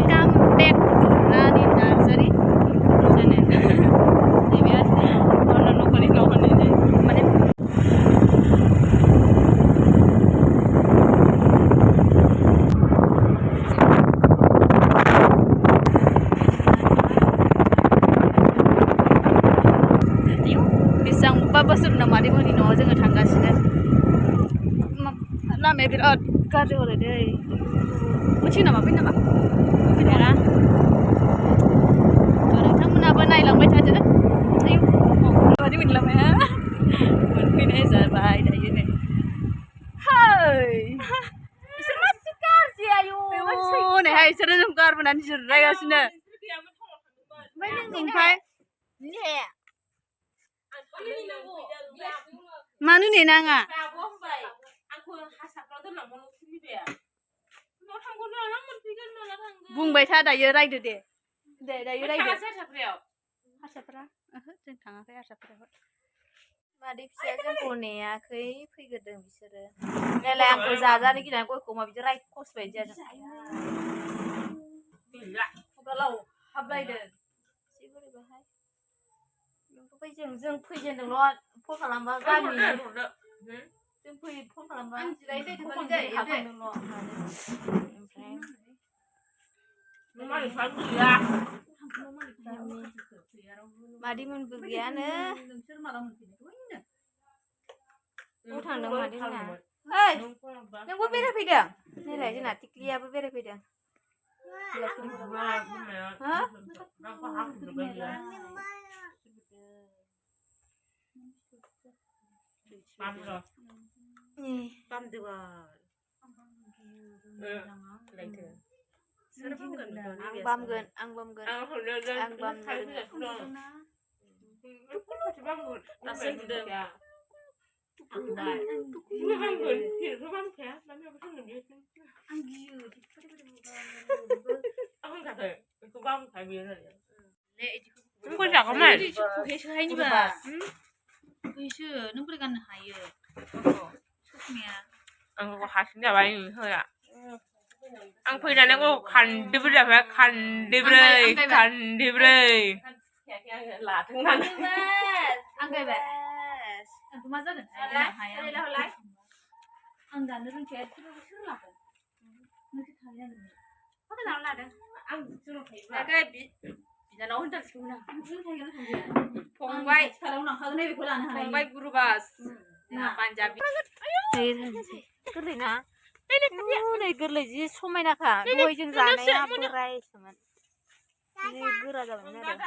comeback Rani nursery channel. Nebe asne ono nokoni nohone mane bisang babasur na mari moni no जोङो थांगासिनो लामाया बिराद गाज्रि हरै दै मिथियो नामा फैनो नामा फैनाया नोंथांमोनाबो नायलांबाय थादो माबादि मोनलांबाय मोनफैनाय जाबाय दायो नै हाय इसोर मानसि गाज्रि आयु नैहाय इसोरो जों गारबोनानै जिरायगासिनो ओमफ्राय मानो नेनाङा बुंबाय था दायो रायदो दे दायो रायदो हारसाफ्रा ओहो जों थाङाखै हारसाफ्राबो मादै फिसाया जोंखौ नेयाखै फैग्रोदों बिसोरो नायलाय आंखौ जाजानो गिनानै गयखौ माबायदि रायखस बायदि जादों खुगालाव हाबलायदों एसे बोरैबाहाय ओमफ्राय जों फैजेनदोंल' फन खालामबा गामि जों फैयो फन खालामबा हाबफैदोंल' ओमफ्राय मादैमोनबो गैयानो बबाव थांदों मादैमोना ओइ नोंबो बेरायफैदों नायलाय जोंना थिख्लियाबो बेरायफैदों आं बामगोन nung boleh kan hayo ang hasin jabai hoya ang fैनानै ko खानदेब्रै जाबाय खानदेब्रै लाथोंनानै angkai bes aku mazan hayo ang dan roंखाया सोर लागोन नोंसोर थालाया माखौ लादों आं जोंनाव थायोबा बिनानाव होनथारसिगौमोन आं फंबाय फंबाय गुरुबास पान्जाबि गोरलै ना नै गोरलै जि समायनाखा दहाय जों जानाया बोरायसोमोन जि गोरा जाबायमोन आरो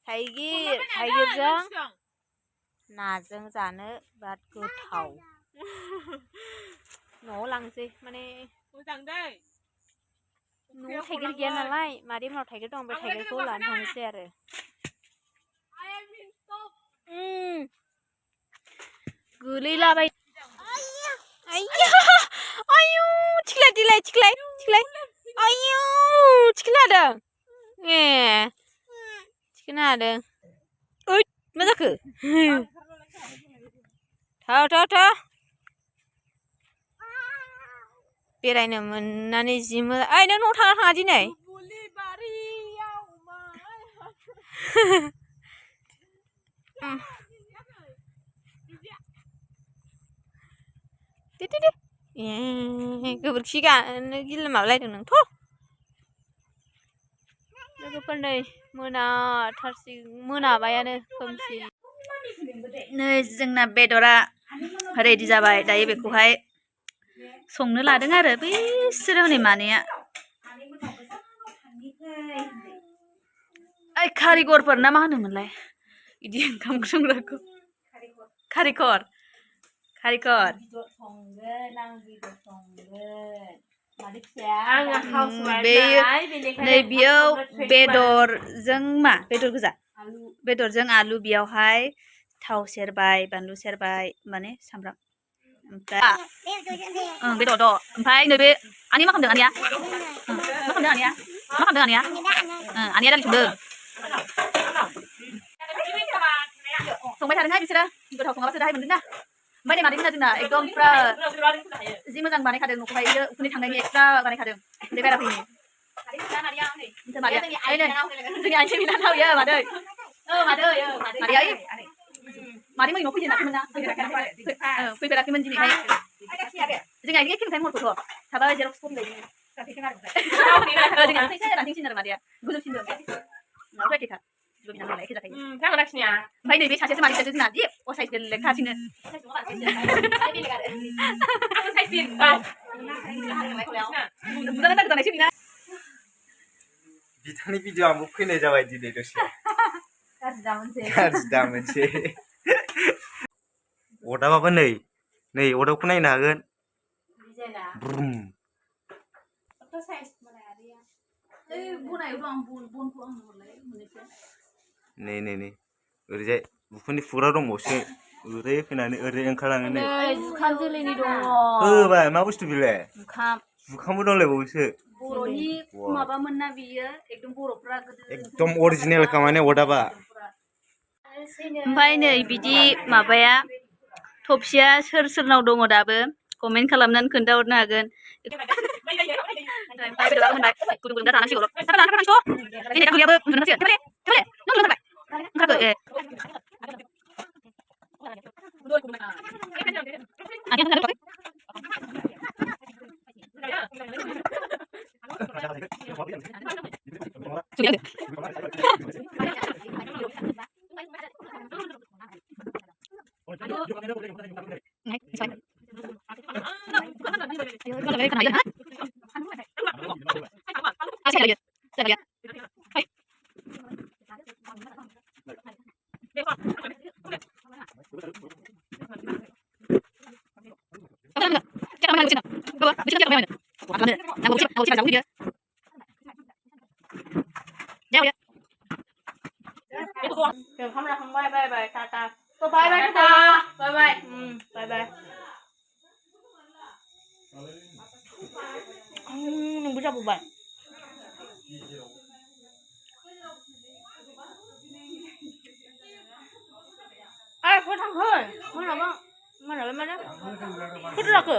थाइगिरजों नाजों जानो बिराद गोथाव न'आव लांसै माने मोजां दै न'आव थाइगिर गैया नालाय मादैमोनाव थाइगिर दं ओमफ्राय थाइगिरखौ लानो थांनोसै आरो गोलैलाबाय आयु थिख्लाय आयु थिखोनो हादों थिखोनो हादों ओइ मा जाखो थाव बेरायनो मोननानै जि मोजां ओइ नों न'आव थाङा दिनै गोबोरखि गानो गिला माबालायदों नोंथ' लोगोफोर नै मोनाबायानो खोमसि नै जोंना बेदरा रेडि जाबाय दायो बेखौहाय संनो लादों आरो बैसोर हनै मानैया ओइ कारिगरफोर ना मा होनोमोनलाय बिदि ओंखाम संग्राखौ कारिकर नै बेयाव बेदरजों बेदर गोजा बेदरजों आलु बेयावहाय थाव सेरबाय बानलु सेरबाय माने सामब्राम ओमफ्राय बेदर ओमफ्राय नैबे आनि मा खालामदों आनिया आनिया दालि संदों संबाय थादोंहाय बिसोरो गोथाव सङाबासो दाहाय मोनगोन ना ओमफ्राय नै मादैमोना जोंना एकदम फुरा जि मोजां बानायखादों न'खौहाय उखुन्दै थांनायनि extra बानायखादों Dia berapa ini? Maria. Ini anjing mwnao ya, Madwi. Madwi. Maria ini. Mari mau ngopi nak mana? Kui berapa men jini hai. Jangan ini kita mau foto. Sabar jelas pun deh. Jangan saya nanti sini Maria. Gulu sini. Nah, udah kita. Belum jangan lagi kita kayak. Kan rasanya. Baik nih, saya sih Maria jadi nanti. Oh, saya jadi lekar sini. Aku saya sih. Bukan tak kita sini. बिथांनि video आंबो फैनाय जाबाय दिनै दसे गाज्रि दा मोनसे अदाबाबो नै अदाबखौ नायनो हागोन ब्रुम नै ओरैजाय बुखुनि फुरा दंबावसो ओरै फैनानै ओरै ओंखारलाङो नै जुखाम जोलैनि दङ बाय मा बुस्थु बेलाय जुखामबो दंलायबावोसो बर'नि माबामोन ना बियो एकदम बर'फ्रा एकदम अरिजिनेल खामानि अदाबा ओमफ्राय नै बिदि माबाया थफसिया सोरनाव दङ दाबो कमेन्ट खालामनानै खोन्थाहरनो हागोन गुदुं दा जानांसिगौ Bye tata. So bye tata. Bye. Bye. Nunggu jabwbai. Kau thằng hơi. Mana bang? Mana? Kau tu ke?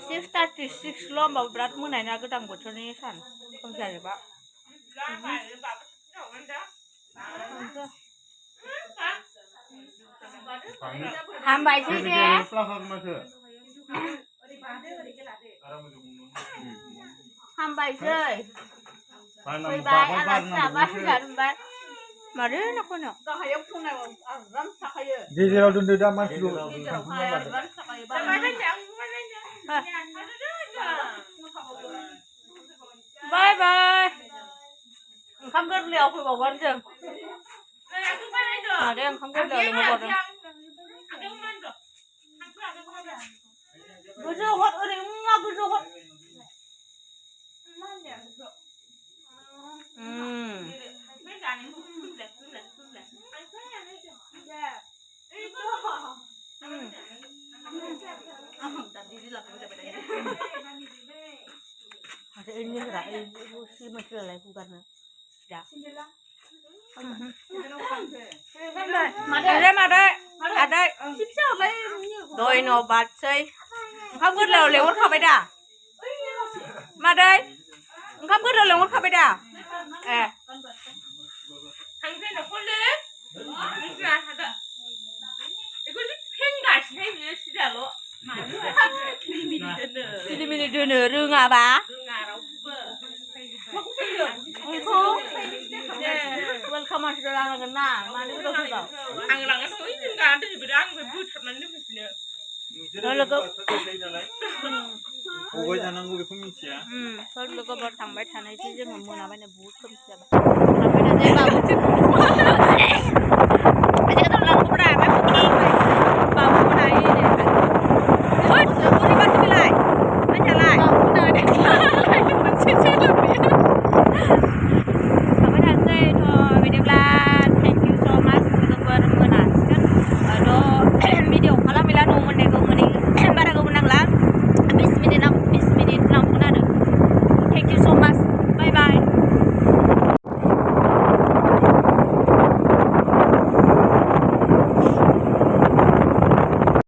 6:36 lo mà berat mưa này na cứ đang buat ini san không phải pak hambai sih deh hambai sih bye Alasibw dan bye mari nak mana kau hayam pun nak ram sakaya di dalam dunia dah masuk bye không có liều phải bảo vấn chưa đây em không có liều được một bây giờ hot ở đây ngao bây giờ hot ada ini enggak ini sih masih ada bukan ya ada rồi nó bát xây không có lều lều không phải đà mà đây không có lều lều không phải đà thằng kia nó con lên là thật 이거 팽가시 해면 시달로 Ini dulu runga ba? Welcome to the land of Na. Mana itu sudah? Anglang itu ini kan ada di berang bebut mana ni mestinya. Lalu kau. Pokok jangan gue pemisi ya. Lalu kau bertambah tanah itu je membuat apa ni but pemisi apa? Apa ni